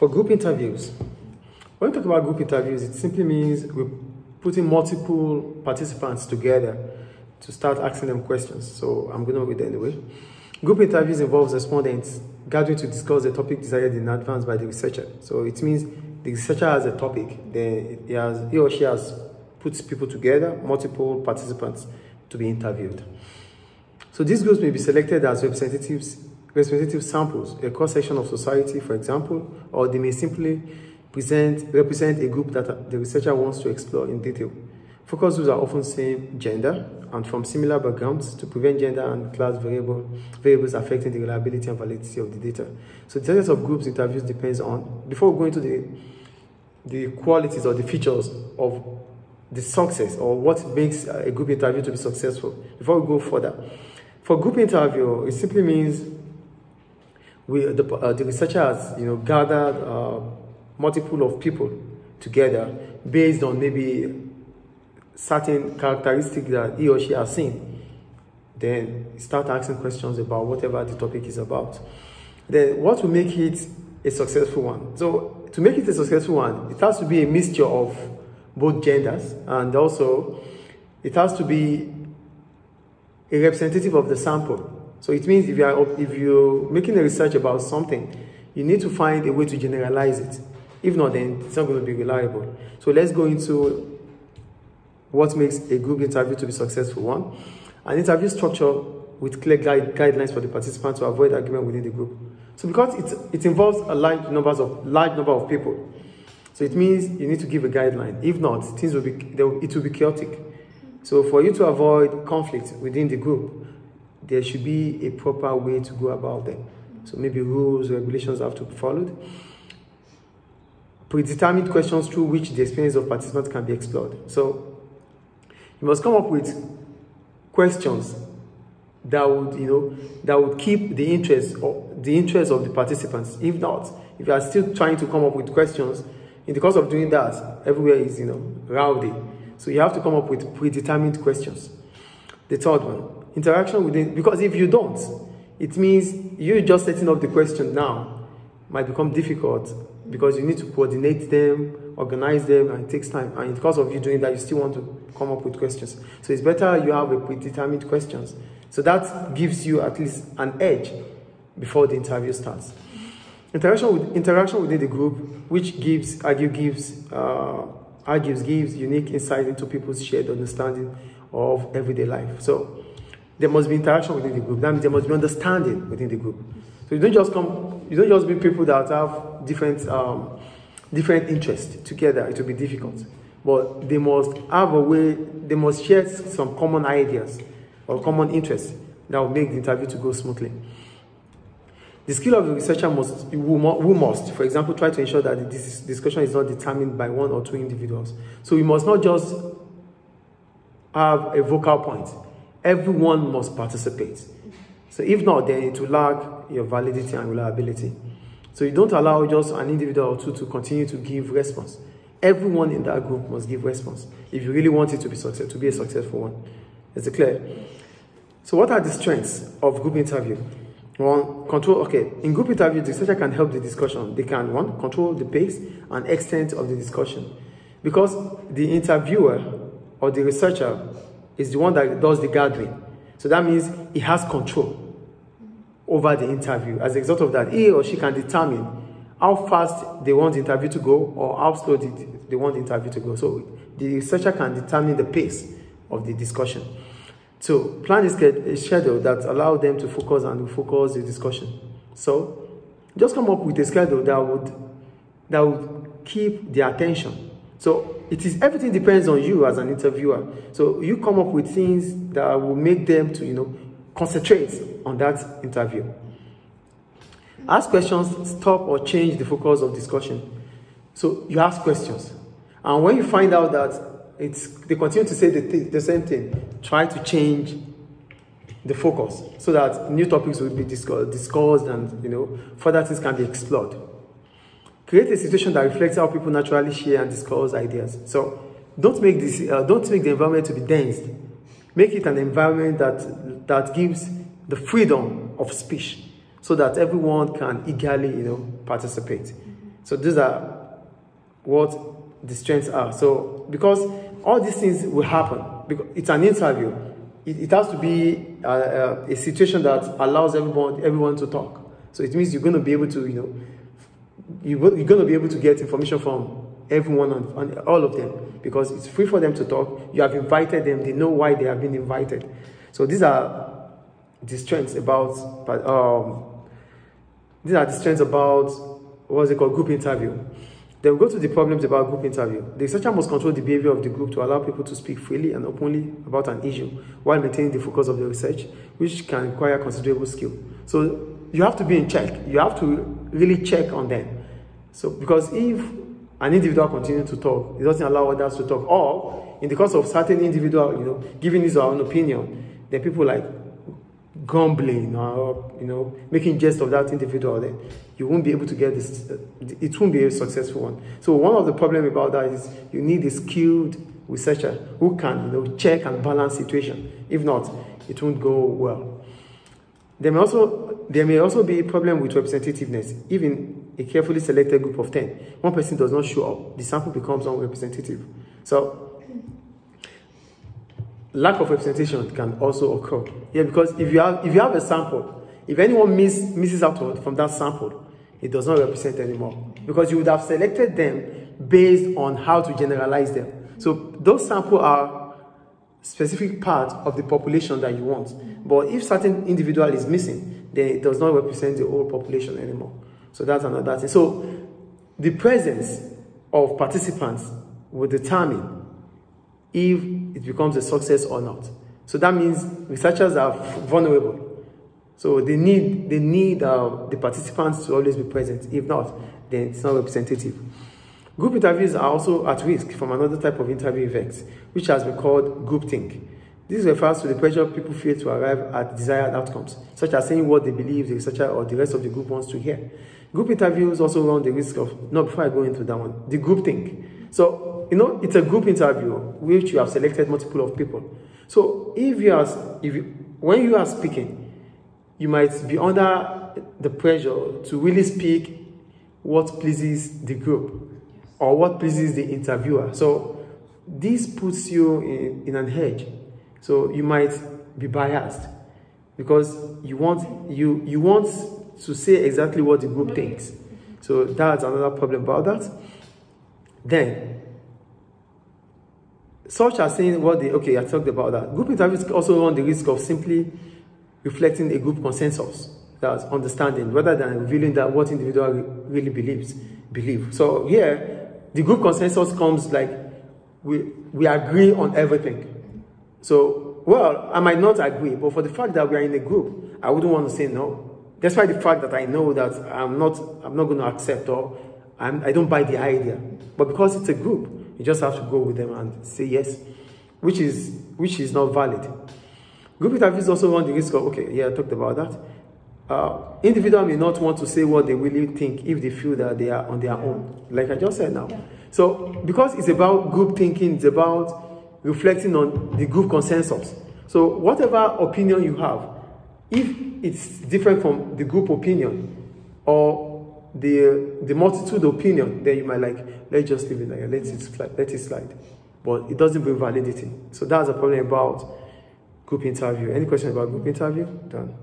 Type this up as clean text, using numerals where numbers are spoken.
For group interviews, when we talk about group interviews, it simply means we're putting multiple participants together to start asking them questions. So I'm going to read it anyway. Group interviews involves respondents gathering to discuss the topic desired in advance by the researcher. So it means the researcher has a topic, then he or she has put people together, multiple participants to be interviewed. So these groups may be selected as representative samples, a cross-section of society, for example, or they may simply represent a group that the researcher wants to explore in detail. Focus groups are often same gender and from similar backgrounds to prevent gender and class variables affecting the reliability and validity of the data. So the types of groups interviews depends on, before we go into the qualities or the features of the success or what makes a group interview to be successful, before we go further. For group interview, it simply means the researcher has gathered multiple of people together based on maybe certain characteristics that he or she has seen. Then start asking questions about whatever the topic is about. Then what will make it a successful one? So to make it a successful one, it has to be a mixture of both genders, and also it has to be a representative of the sample. So it means if you're making a research about something, you need to find a way to generalize it. If not, then it's not going to be reliable. So let's go into what makes a group interview to be successful. One, an interview structure with clear guidelines for the participants to avoid argument within the group. So because it involves a large number of people, so it means you need to give a guideline. If not, things it will be chaotic. So for you to avoid conflict within the group, there should be a proper way to go about them. So maybe rules, regulations have to be followed. Predetermined questions through which the experience of participants can be explored. So you must come up with questions that would keep the interest of the participants. If not, if you are still trying to come up with questions, in the course of doing that, everywhere is rowdy. So you have to come up with predetermined questions. The third one, interaction within, because if you don't, it means you just setting up the question now might become difficult because you need to coordinate them, organize them, and it takes time. And because of you doing that, you still want to come up with questions. So it's better you have a predetermined questions. So that gives you at least an edge before the interview starts. Interaction within the group, which gives unique insight into people's shared understanding of everyday life. So there must be interaction within the group. That means there must be understanding within the group. So you don't just be people that have different interests together. It will be difficult. But they must have a way, they must share some common ideas or common interests that will make the interview to go smoothly. The skill of the researcher must, for example, try to ensure that this discussion is not determined by one or two individuals. So we must not just have a vocal point. Everyone must participate. So if not, then it will lack your validity and reliability. So you don't allow just an individual or two to continue to give response. Everyone in that group must give response if you really want it to be a successful one. Is it clear? So what are the strengths of group interview? One, control. Okay, in group interview, the researcher can help the discussion. They can, one, control the pace and extent of the discussion, because the interviewer or the researcher is the one that does the gathering. So that means he has control over the interview. As a result of that, he or she can determine how fast they want the interview to go or how slow they want the interview to go. So the researcher can determine the pace of the discussion. So plan a schedule that allows them to focus and refocus the discussion. So just come up with a schedule that would keep their attention. So everything depends on you as an interviewer. So you come up with things that will make them to concentrate on that interview. Ask questions, stop or change the focus of discussion. So you ask questions, and when you find out that they continue to say the same thing, try to change the focus so that new topics will be discussed and further things can be explored. Create a situation that reflects how people naturally share and discuss ideas. So don't make the environment to be dense. Make it an environment that gives the freedom of speech so that everyone can eagerly participate. So these are what the strengths are. So because all these things will happen, because it's an interview, it has to be a situation that allows everyone to talk. So it means you're going to be able to, you're going to be able to get information from everyone on all of them, because it's free for them to talk. You have invited them. They know why they have been invited. So these are the strengths about what's it called, group interview. Then we go to the problems about group interview. The researcher must control the behavior of the group to allow people to speak freely and openly about an issue while maintaining the focus of the research, which can require considerable skill. So you have to be in check. You have to really check on them. So because if an individual continues to talk, it doesn't allow others to talk, or in the course of certain individual, giving his or her own opinion, then people like grumbling or making jest of that individual, then you won't be able to get this. It won't be a successful one. So one of the problems about that is you need a skilled researcher who can check and balance situation. If not, it won't go well. There may also be a problem with representativeness. Even a carefully selected group of 10, one person does not show up, the sample becomes unrepresentative. So lack of representation can also occur. Yeah, because if you have a sample, if anyone misses out from that sample, it does not represent anymore, because you would have selected them based on how to generalize them. So those samples are specific part of the population that you want. But if certain individual is missing, then it does not represent the whole population anymore. So that's another thing. So the presence of participants will determine if it becomes a success or not. So that means researchers are vulnerable. So they need the participants to always be present. If not, then it's not representative. Group interviews are also at risk from another type of interview effects, which has been called groupthink. This refers to the pressure people feel to arrive at desired outcomes, such as saying what they believe the researcher or the rest of the group wants to hear. Group interviews also run the risk of, before I go into that one, the groupthink. So, it's a group interview which you have selected multiple of people. So when you are speaking, you might be under the pressure to really speak what pleases the group or what pleases the interviewer. So this puts you in an edge. So you might be biased because you want to say exactly what the group thinks. So that's another problem about that. Then, such as saying I talked about that. Group interviews also run the risk of simply reflecting a group consensus, that's understanding, rather than revealing that what individual really believe. So here, the group consensus comes like we agree on everything. So, I might not agree, but for the fact that we are in a group, I wouldn't want to say no. Despite the fact that I know that I'm not going to accept or I don't buy the idea. But because it's a group, you just have to go with them and say yes, which is not valid. Group interviews also run the risk of, I talked about that. Individuals may not want to say what they really think if they feel that they are on their own, like I just said now. Yeah. So because it's about group thinking, it's about reflecting on the group consensus. So whatever opinion you have, if it's different from the group opinion or the multitude opinion, then you might let's just leave it like let it slide. But it doesn't bring validity. So that's a problem about group interview. Any question about group interview? Done.